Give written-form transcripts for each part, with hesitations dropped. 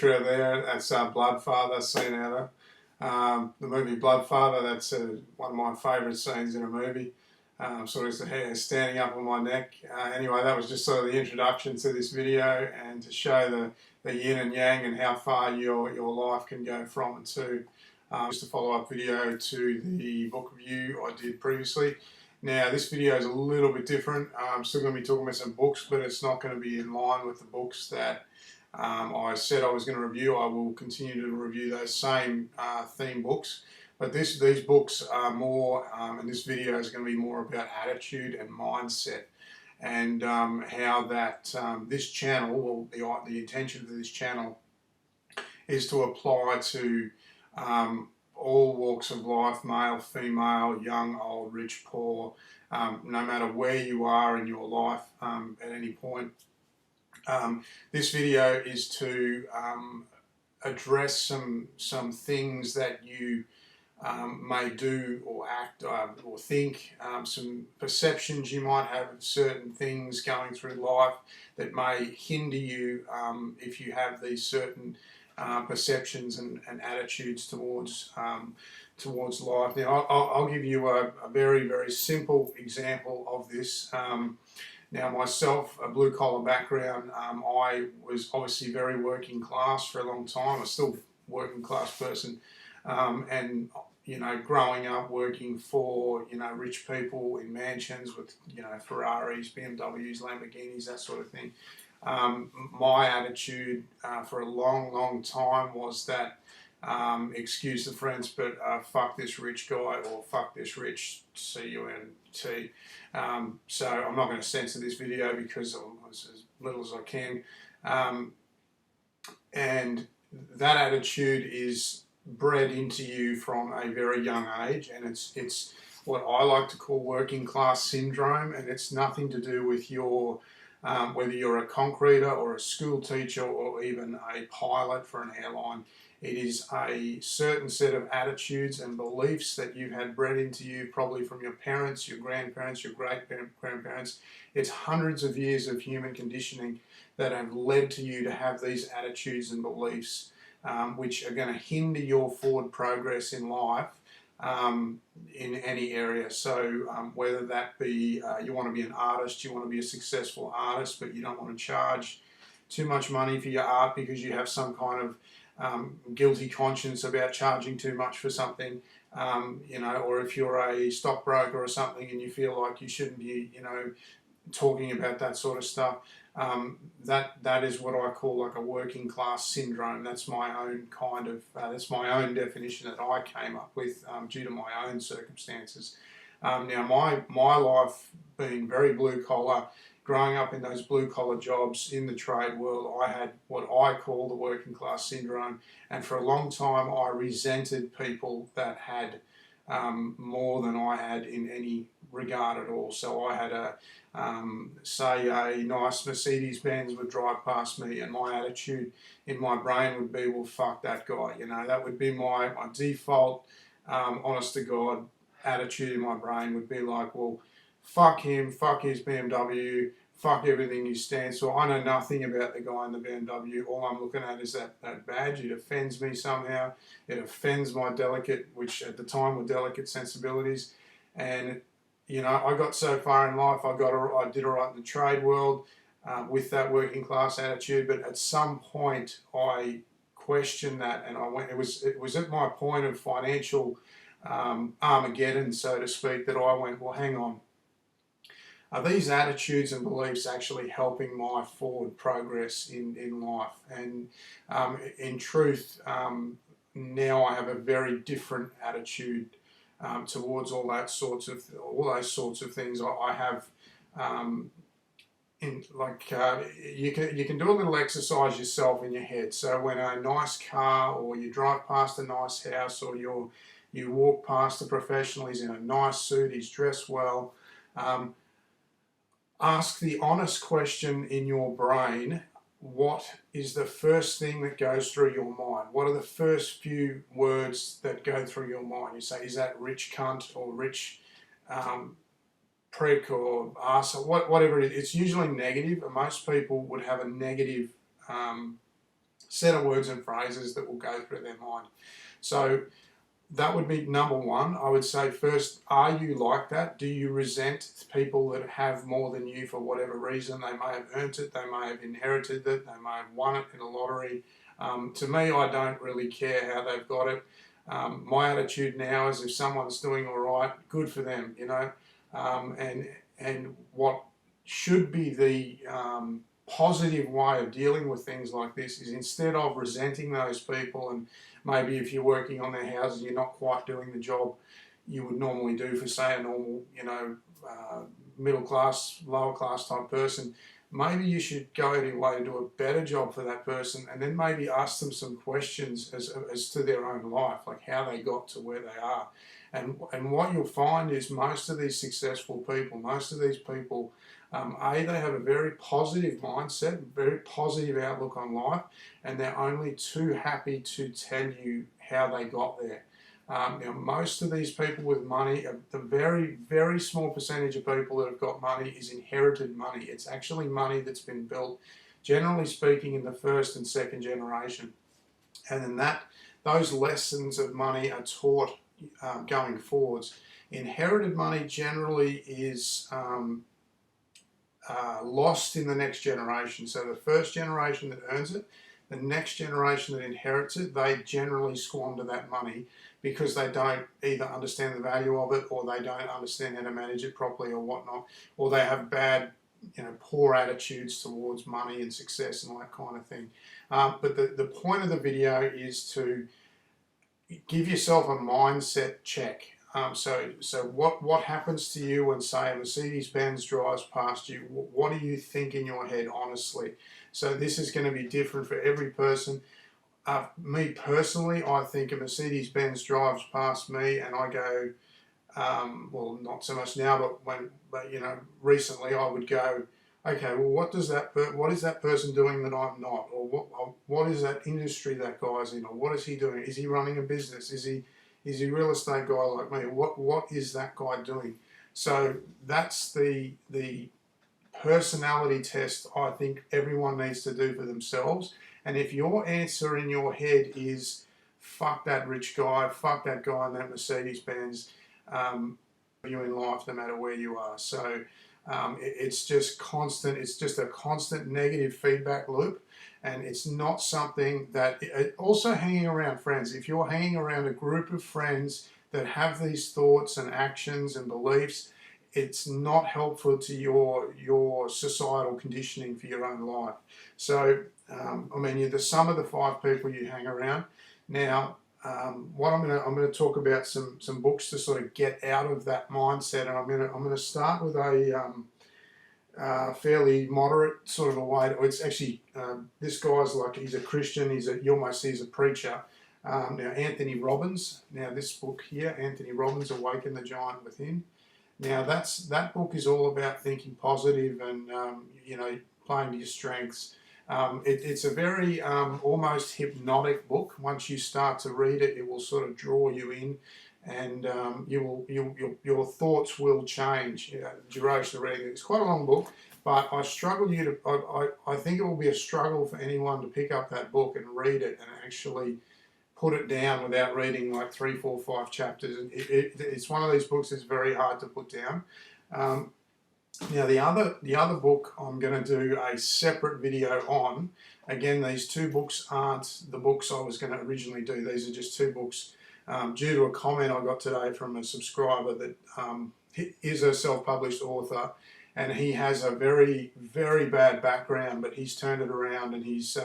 intro there, that's Bloodfather, scene out of the movie Bloodfather. That's one of my favourite scenes in a movie. Sort of the hair standing up on my neck. Anyway, that was just sort of the introduction to this video and to show the yin and yang and how far your life can go from and to. Just a follow-up video to the book review I did previously. Now, this video is a little bit different. I'm still going to be talking about some books, but it's not going to be in line with the books that I said I was going to review. I will continue to review those same theme books, but these books are more, and this video is going to be more about attitude and mindset, and how that this channel, well, the intention of this channel is to apply to all walks of life, male, female, young, old, rich, poor, no matter where you are in your life at any point. This video is to address some things that you may do or act or think, some perceptions you might have of certain things going through life that may hinder you if you have these certain perceptions and attitudes towards life. Now, I'll give you a very, very simple example of this. Now, myself, a blue-collar background, I was obviously very working class for a long time. I'm still a working class person, and growing up working for rich people in mansions with Ferraris, BMWs, Lamborghinis, that sort of thing. My attitude for a long time was that, excuse the French, but fuck this rich guy, or fuck this rich, C-U-N-T. So I'm not going to censor this video because I'm as little as I can. And that attitude is bred into you from a very young age, and it's what I like to call working class syndrome, and it's nothing to do with your whether you're a concreter or a school teacher or even a pilot for an airline. It is a certain set of attitudes and beliefs that you've had bred into you, probably from your parents, your grandparents, your great-grandparents. It's hundreds of years of human conditioning that have led to you to have these attitudes and beliefs, which are going to hinder your forward progress in life in any area. So whether that be you want to be an artist, you want to be a successful artist, but you don't want to charge too much money for your art because you have some kind of guilty conscience about charging too much for something, or if you're a stockbroker or something and you feel like you shouldn't be, talking about that sort of stuff. That is what I call like a working class syndrome. That's my own kind of, that's my own definition that I came up with due to my own circumstances. Now my life being very blue collar, growing up in those blue collar jobs in the trade world, I had what I call the working class syndrome, and for a long time I resented people that had more than I had in any regard at all. So I had say a nice Mercedes-Benz would drive past me, and my attitude in my brain would be, well, fuck that guy. That would be my default, honest to God, attitude in my brain would be like, well, fuck him, fuck his BMW, fuck everything he stands for. I know nothing about the guy in the BMW. All I'm looking at is that badge. It offends me somehow. It offends my delicate, which at the time were delicate sensibilities. And I got so far in life, I did all right in the trade world with that working class attitude. But at some point, I questioned that, and it was at my point of financial Armageddon, so to speak, that I went, well, hang on. Are these attitudes and beliefs actually helping my forward progress in life? And in truth, now I have a very different attitude towards all those sorts of things. I have you can do a little exercise yourself in your head. So when a nice car, or you drive past a nice house, or you walk past a professional, he's in a nice suit, he's dressed well. Ask the honest question in your brain, what is the first thing that goes through your mind? What are the first few words that go through your mind? You say, is that rich cunt, or rich prick, or arsehole, whatever it is. It's usually negative, and most people would have a negative set of words and phrases that will go through their mind. So that would be number one. I would say first, are you like that? Do you resent people that have more than you for whatever reason? They may have earned it, they may have inherited it, they may have won it in a lottery. To me, I don't really care how they've got it. My attitude now is if someone's doing all right, good for them, you know. And what should be the positive way of dealing with things like this is instead of resenting those people, and maybe if you're working on their houses, you're not quite doing the job you would normally do for, say, a normal, you know, middle class, lower class type person, maybe you should go out of your way to do a better job for that person, and then maybe ask them some questions as to their own life, like how they got to where they are. And what you'll find is most of these successful people, most of these people, they have a very positive mindset, very positive outlook on life, and they're only too happy to tell you how they got there. Now, most of these people with money, the very, very small percentage of people that have got money is inherited money. It's actually money that's been built, generally speaking, in the first and second generation. And then those lessons of money are taught going forwards. Inherited money generally is lost in the next generation. So the first generation that earns it, the next generation that inherits it, they generally squander that money because they don't either understand the value of it, or they don't understand how to manage it properly or whatnot, or they have bad, you know, poor attitudes towards money and success and all that kind of thing. But the point of the video is to give yourself a mindset check. So what happens to you when, say, a Mercedes-Benz drives past you? What do you think in your head, honestly? So this is going to be different for every person. Me personally, I think a Mercedes-Benz drives past me and I go, well, not so much now, but you know, recently I would go, okay, well, what is that person doing that I'm not? Or what is that industry that guy's in? Or what is he doing? Is he running a business? Is he a real estate guy like me? What is that guy doing? So that's the personality test I think everyone needs to do for themselves. And if your answer in your head is fuck that rich guy, fuck that guy in that Mercedes-Benz, you in life no matter where you are. So it's just constant. It's just a constant negative feedback loop, and it's not something that. Also, hanging around friends. If you're hanging around a group of friends that have these thoughts and actions and beliefs, it's not helpful to your societal conditioning for your own life. So, I mean, you're the sum of the 5 people you hang around. Now, what I'm going to talk about some books to sort of get out of that mindset, and I'm going to start with a fairly moderate sort of a way. It's actually this guy's like, he's a Christian. You almost see he's a preacher. Now, Anthony Robbins. Now, this book here, Anthony Robbins, Awaken the Giant Within. Now, that book is all about thinking positive and you know, playing to your strengths. It's a very almost hypnotic book. Once you start to read it, it will sort of draw you in, and your thoughts will change. The duration of reading it. It's quite a long book, but I think it will be a struggle for anyone to pick up that book and read it and actually put it down without reading like 3, 4, 5 chapters. It's one of these books that's very hard to put down. Now the other book I'm going to do a separate video on. Again, these 2 books aren't the books I was going to originally do. These are just 2 books due to a comment I got today from a subscriber that is a self-published author, and he has a very, very bad background, but he's turned it around, and he's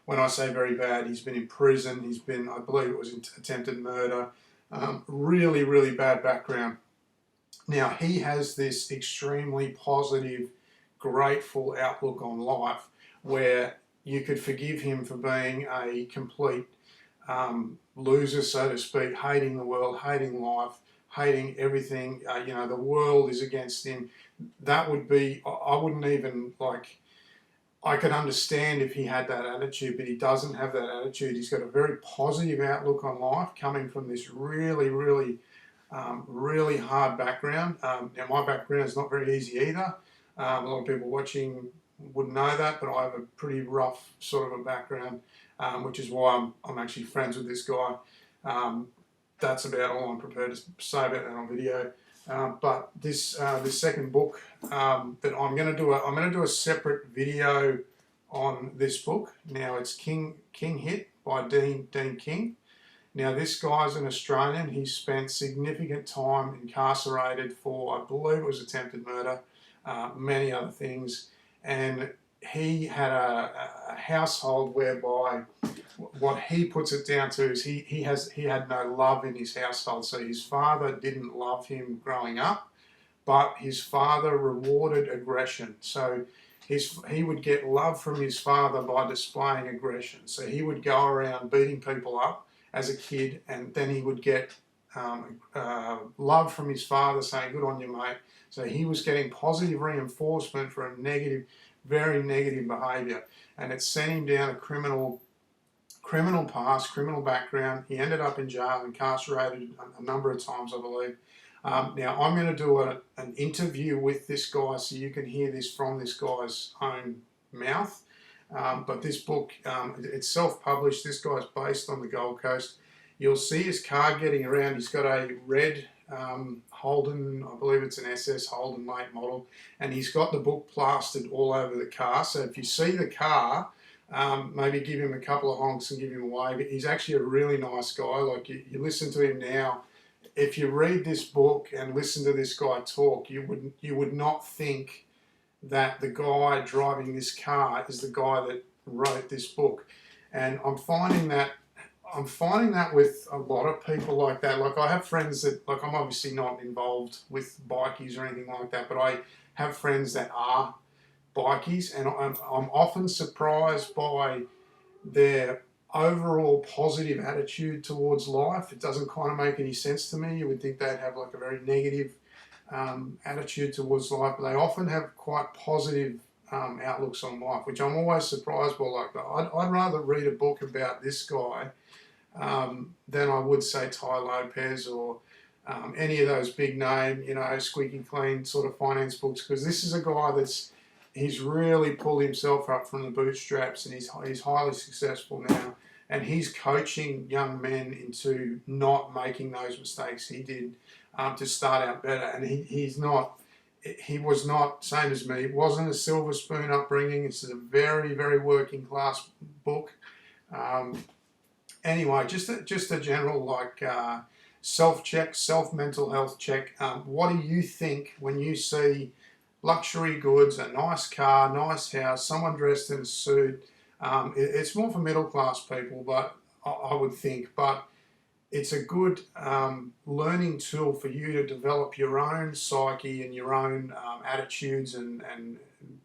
when I say very bad, he's been in prison. He's been, I believe it was attempted murder. Really, really bad background. Now, he has this extremely positive, grateful outlook on life where you could forgive him for being a complete loser, so to speak, hating the world, hating life, hating everything. You know, the world is against him. That would be, I wouldn't even like, I could understand if he had that attitude, but he doesn't have that attitude. He's got a very positive outlook on life coming from this really, really really hard background. Now, my background is not very easy either. A lot of people watching wouldn't know that, but I have a pretty rough sort of a background, which is why I'm actually friends with this guy. That's about all I'm prepared to say about that on video. But this second book that I'm going to do a separate video on this book. Now it's King Hit by Dean King. Now this guy's an Australian. He spent significant time incarcerated for, I believe it was attempted murder, many other things, and he had a household whereby what he puts it down to is he had no love in his household. So his father didn't love him growing up, but his father rewarded aggression. So he would get love from his father by displaying aggression. So he would go around beating people up as a kid, and then he would get love from his father saying, "Good on you, mate." So he was getting positive reinforcement for a negative, very negative behaviour, and it sent him down a criminal past, criminal background. He ended up in jail, incarcerated a number of times, I believe. Now I'm going to do an interview with this guy so you can hear this from this guy's own mouth. But this book, it's self-published. This guy's based on the Gold Coast. You'll see his car getting around. He's got a red Holden, I believe it's an SS Holden late model, and he's got the book plastered all over the car. So if you see the car, maybe give him a couple of honks and give him a wave. He's actually a really nice guy. Like you listen to him now. If you read this book and listen to this guy talk, you would not think that the guy driving this car is the guy that wrote this book. And I'm finding that with a lot of people like that. Like I have friends that, like I'm obviously not involved with bikies or anything like that, but I have friends that are bikies, and I'm often surprised by their overall positive attitude towards life. It doesn't kind of make any sense to me. You would think they'd have like a very negative attitude towards life, but they often have quite positive outlooks on life, which I'm always surprised by. Like I'd rather read a book about this guy than I would say Ty Lopez or any of those big name, squeaky clean sort of finance books, because this is a guy he's really pulled himself up from the bootstraps, and he's highly successful now, and he's coaching young men into not making those mistakes he did to start out better. And he was not, same as me, wasn't a silver spoon upbringing. This is a very, very working class book. Anyway, just a general self-check, self-mental health check. What do you think when you see luxury goods, a nice car, nice house, someone dressed in a suit? It's more for middle class people, but I would think, but it's a good learning tool for you to develop your own psyche and your own attitudes and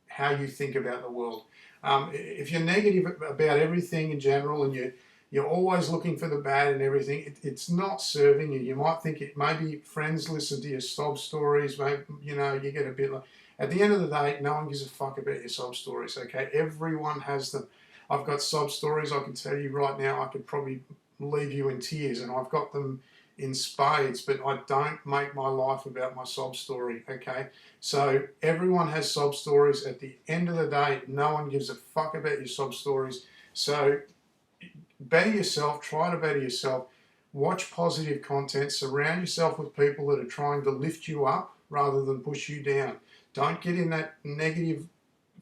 how you think about the world. If you're negative about everything in general and you're always looking for the bad in everything, it's not serving you. You might think maybe friends listen to your sob stories, maybe, you get a bit like, at the end of the day, no one gives a fuck about your sob stories, okay? Everyone has them. I've got sob stories, I can tell you right now, I could probably leave you in tears, and I've got them in spades, but I don't make my life about my sob story, okay? So everyone has sob stories. At the end of the day, no one gives a fuck about your sob stories. So better yourself, try to better yourself, watch positive content, surround yourself with people that are trying to lift you up rather than push you down. Don't get in that negative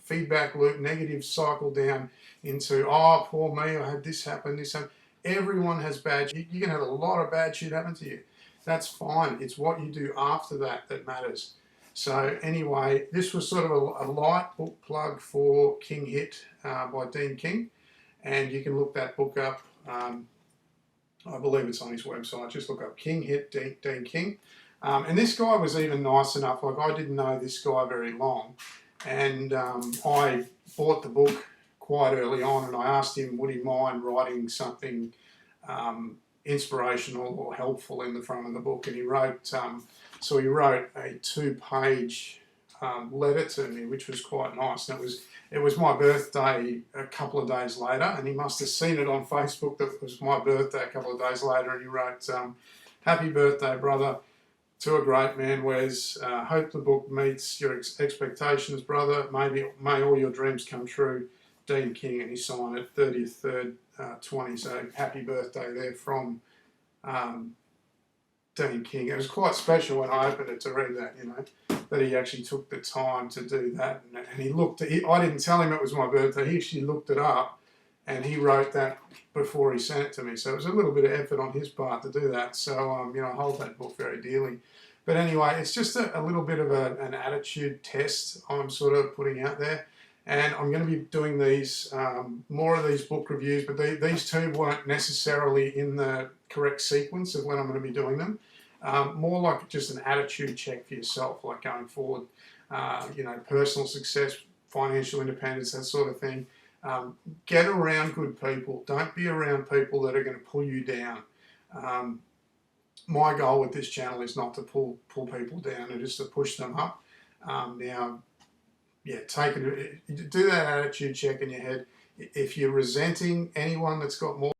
feedback loop, negative cycle down into, oh, poor me, I had this happen, this happen. Everyone has bad shit. You can have a lot of bad shit happen to you. That's fine. It's what you do after that matters. So anyway, this was sort of a light book plug for King Hit by Dean King. And you can look that book up. I believe it's on his website. Just look up King Hit, Dean King. And this guy was even nice enough. Like, I didn't know this guy very long. And I bought the book quite early on, and I asked him, would he mind writing something inspirational or helpful in the front of the book? And he wrote, he wrote a 2-page letter to me, which was quite nice. And it was my birthday a couple of days later, and he must have seen it on Facebook that it was my birthday a couple of days later, and he wrote, happy birthday, brother. To a great man, Wes. Hope the book meets your expectations, brother. May all your dreams come true. Dean King, and he signed it 30th 3rd 20. So happy birthday there from Dean King. It was quite special when I opened it to read that, that he actually took the time to do that. And he I didn't tell him it was my birthday. He actually looked it up and he wrote that before he sent it to me. So it was a little bit of effort on his part to do that. So, I hold that book very dearly. But anyway, it's just a little bit of an attitude test I'm sort of putting out there. And I'm going to be doing these, more of these book reviews, but these two weren't necessarily in the correct sequence of when I'm going to be doing them. More like just an attitude check for yourself, like going forward, personal success, financial independence, that sort of thing. Get around good people. Don't be around people that are going to pull you down. My goal with this channel is not to pull people down, it is to push them up. Do that attitude check in your head. If you're resenting anyone that's got more